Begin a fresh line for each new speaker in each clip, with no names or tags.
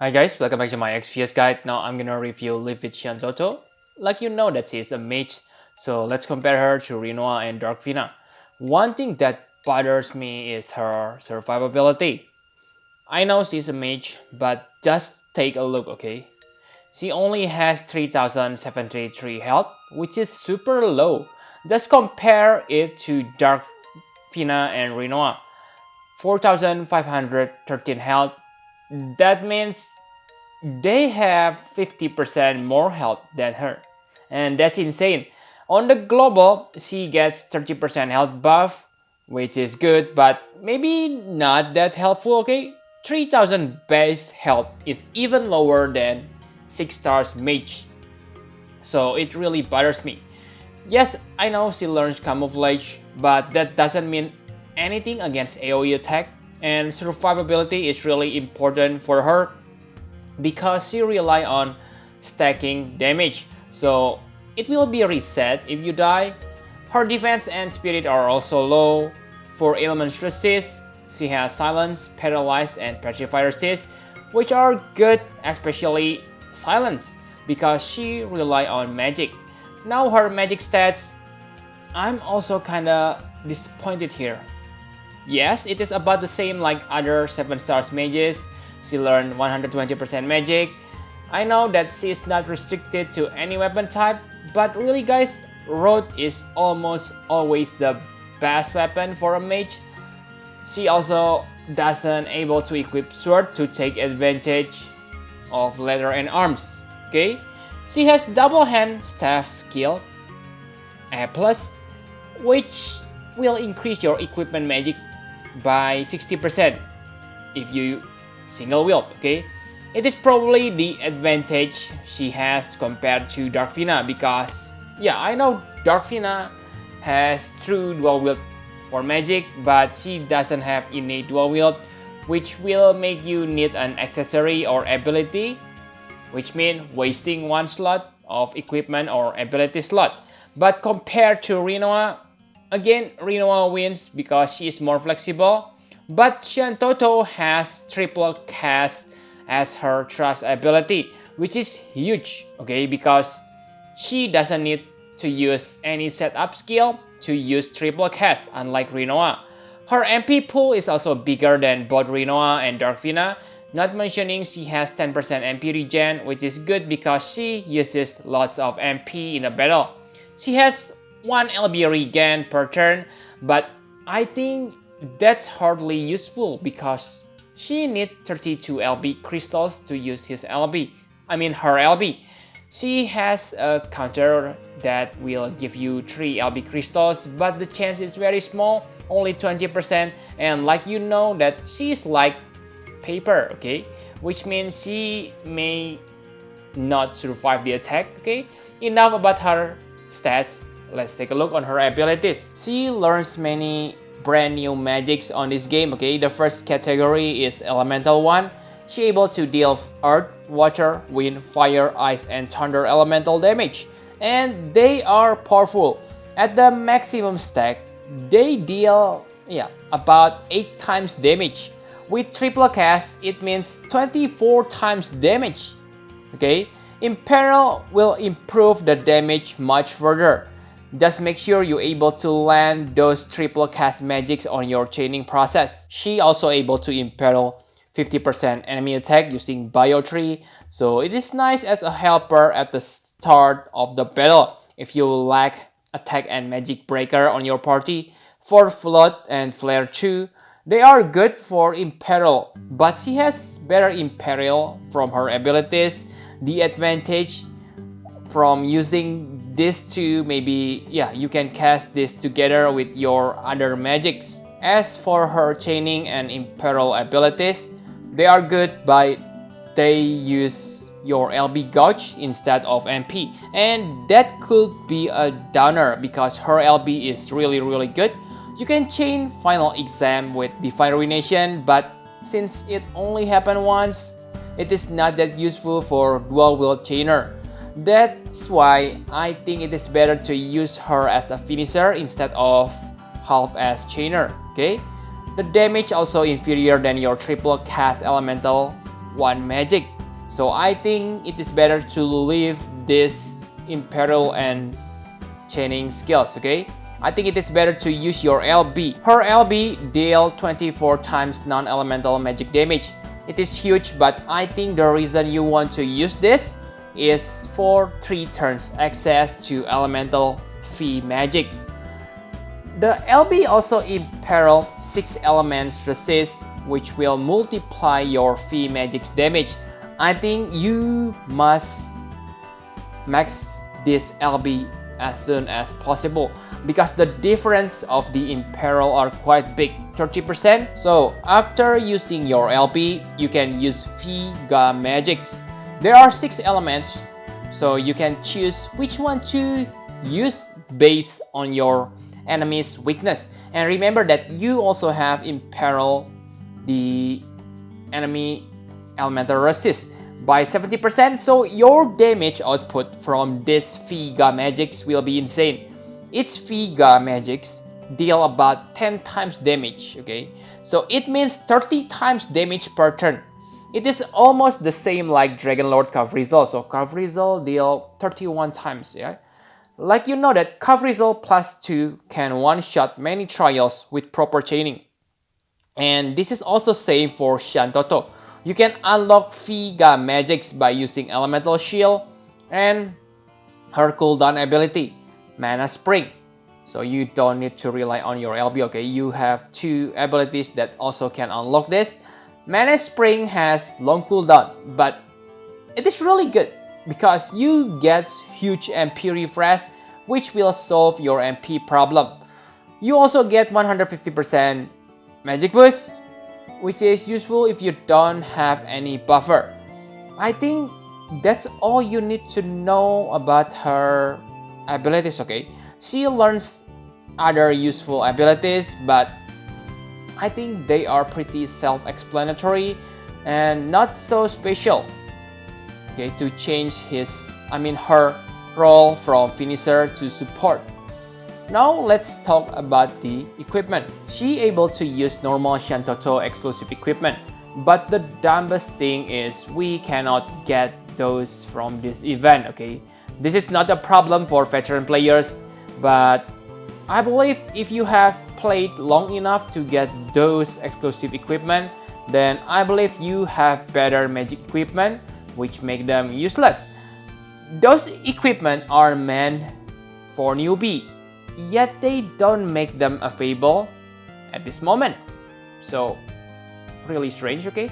Hi guys, welcome back to my XPS guide. Now I'm gonna review Livid Shantotto. Like you know that she's a mage, so let's compare her to Rinoa and Darkfina. One thing that bothers me is her survivability. I know she's a mage, but just take a look, okay? She only has 3073 health, which is super low. Just compare it to Darkfina and Rinoa. 4513 health. That means they have 50% more health than her. And that's insane. On the global, she gets 30% health buff, which is good, but maybe not that helpful, okay? 3000 base health is even lower than 6 stars mage. So it really bothers me. Yes, I know she learns camouflage, but that doesn't mean anything against AoE attack, and survivability is really important for her because she rely on stacking damage, so it will be reset if you die. Her defense and spirit are also low. For elements resist, she has silence, paralyze, and petrify resist, which are good, especially silence, because she rely on magic. Now her magic stats, I'm also kinda disappointed here. Yes, it is about the same like other 7 stars mages. She learned 120% magic. I know that she is not restricted to any weapon type, but really guys, Road is almost always the best weapon for a mage. She also doesn't able to equip sword to take advantage of leather and arms. Okay? She has double hand staff skill A+, which will increase your equipment magic by 60% if you single wield, okay? It is probably the advantage she has compared to Darkfina because, yeah, I know Darkfina has true dual wield for magic, but she doesn't have innate dual wield, which will make you need an accessory or ability, which means wasting one slot of equipment or ability slot. But compared to Rinoa, again, Rinoa wins because she is more flexible, but Shantotto has triple cast as her trust ability, which is huge, okay, because she doesn't need to use any setup skill to use triple cast, unlike Rinoa. Her MP pool is also bigger than both Rinoa and Darkfina, not mentioning she has 10% MP regen, which is good because she uses lots of MP in a battle. She has 1 LB regen per turn, but I think that's hardly useful because she needs 32 LB crystals to use her LB. She has a counter that will give you 3 LB crystals, but the chance is very small, only 20%, and like you know that she is like paper, okay? Which means she may not survive the attack, okay? Enough about her stats. Let's take a look on her abilities. She learns many brand new magics on this game, okay? The first category is Elemental 1. She able to deal earth, water, wind, fire, ice, and thunder elemental damage. And they are powerful. At the maximum stack, they deal about 8 times damage. With triple cast, it means 24 times damage. Okay? Imperial will improve the damage much further. Just make sure you're able to land those triple cast magics on your chaining process. She also able to imperil 50% enemy attack using Bio Tree, so it is nice as a helper at the start of the battle if you lack attack and magic breaker on your party. For Flood and Flare 2, they are good for Imperil, but she has better Imperil from her abilities. The advantage from using these two, maybe you can cast this together with your other magics. As for her chaining and Imperil abilities, they are good, but they use your LB gauge instead of MP, and that could be a downer because her LB is really good. You can chain Final Exam with Divine Ruination, but since it only happened once, it is not that useful for dual wield chainer. That's why I think it is better to use her as a finisher instead of half as chainer, okay? The damage also inferior than your triple cast elemental, one magic. So I think it is better to leave this Imperial and chaining skills, okay? I think it is better to use your LB. Her LB deal 24 times non-elemental magic damage. It is huge, but I think the reason you want to use this is for 3 turns access to elemental fee magics. The LB also imperil 6 elements resist, which will multiply your fee magic's damage. I think you must max this LB as soon as possible because the difference of the imperil are quite big, 30%. So after using your LB, you can use Figa magics. There are 6 elements, so you can choose which one to use based on your enemy's weakness. And remember that you also have imperil the enemy elemental resist by 70%, so your damage output from this Figa magics will be insane. Each Figa magics deal about 10 times damage, okay? So it means 30 times damage per turn. It is almost the same like Dragon Lord Kavrizal. So Kavrizal deal 31 times, yeah? Like you know that Kavrizal plus 2 can one-shot many trials with proper chaining. And this is also same for Shantotto. You can unlock Figa magics by using Elemental Shield and her cooldown ability, Mana Spring. So you don't need to rely on your LB, okay? You have 2 abilities that also can unlock this. Mana Spring has long cooldown, but it is really good because you get huge MP refresh, which will solve your MP problem. You also get 150% magic boost, which is useful if you don't have any buffer. I think that's all you need to know about her abilities, okay? She learns other useful abilities, but I think they are pretty self-explanatory and not so special, okay, to change her role from finisher to support. Now let's talk about the equipment. She able to use normal Shantotto exclusive equipment, but the dumbest thing is we cannot get those from this event, okay? This is not a problem for veteran players, but I believe if you have played long enough to get those exclusive equipment, then I believe you have better magic equipment, which make them useless. Those equipment are meant for newbie, yet they don't make them available at this moment. So really strange, okay?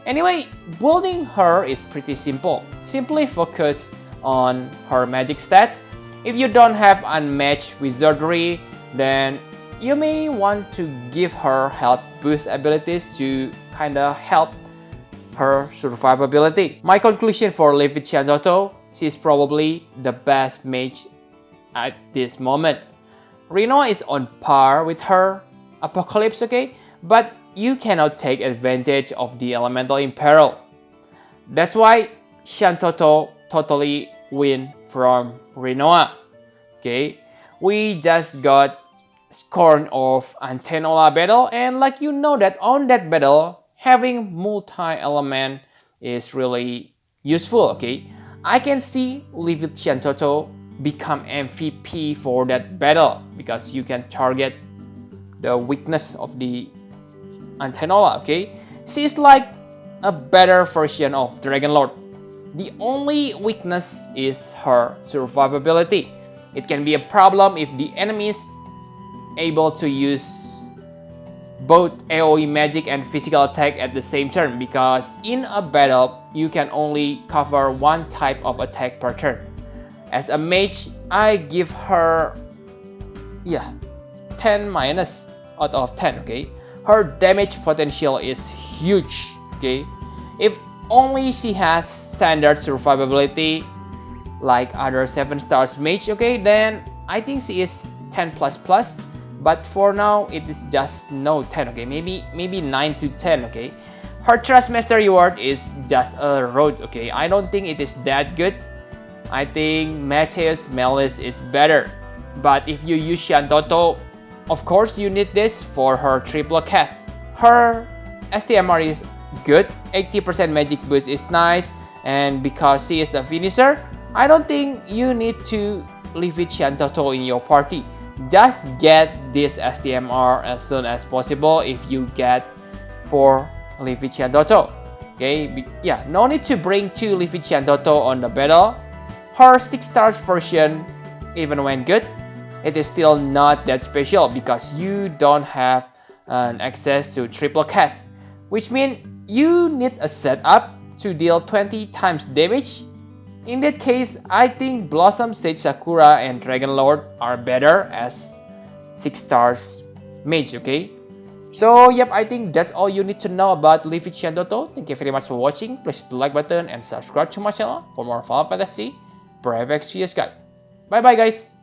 Anyway, building her is pretty simple. Simply focus on her magic stats. If you don't have unmatched wizardry, then you may want to give her health boost abilities to kinda help her survivability. My conclusion for Livid Shantotto, she's probably the best mage at this moment. Reno is on par with her Apocalypse, okay? But you cannot take advantage of the elemental imperil. That's why Shantotto totally win from Renoa. Okay, we just got Scorn of Antenola battle, and like you know that on that battle, having multi-element is really useful, okay? I can see Livid Shantotto become MVP for that battle because you can target the weakness of the Antenola, okay? She's like a better version of Dragon Lord. The only weakness is her survivability. It can be a problem if the enemy is able to use both AoE magic and physical attack at the same turn, because in a battle, you can only cover one type of attack per turn. As a mage, I give her 10 minus out of 10, okay? Her damage potential is huge, okay? If only she has standard survivability like other 7 stars mage, okay, then I think she is 10 plus plus. But for now, it is just no 10, okay? Maybe 9 to 10, okay? Her Trust Master reward is just a road, okay? I don't think it is that good. I think Mateus Melis is better. But if you use Shantotto, of course you need this for her triple cast. Her STMR is good. 80% magic boost is nice, and because she is the finisher, I don't think you need to Livid Shantotto in your party. Just get this STMR as soon as possible if you get 4 Livid Shantotto. Okay, yeah, no need to bring 2 Livid Shantotto on the battle. Her 6 stars version, even when good, it is still not that special because you don't have access to triple cast, which means you need a setup to deal 20 times damage. In that case, I think Blossom Sage Sakura and Dragon Lord are better as 6 stars mage, okay? So yep, I think that's all you need to know about Livid Shantotto. Thank you very much for watching. Please hit the like button and subscribe to my channel for more Final Fantasy Brave Exvius guide. Bye bye guys!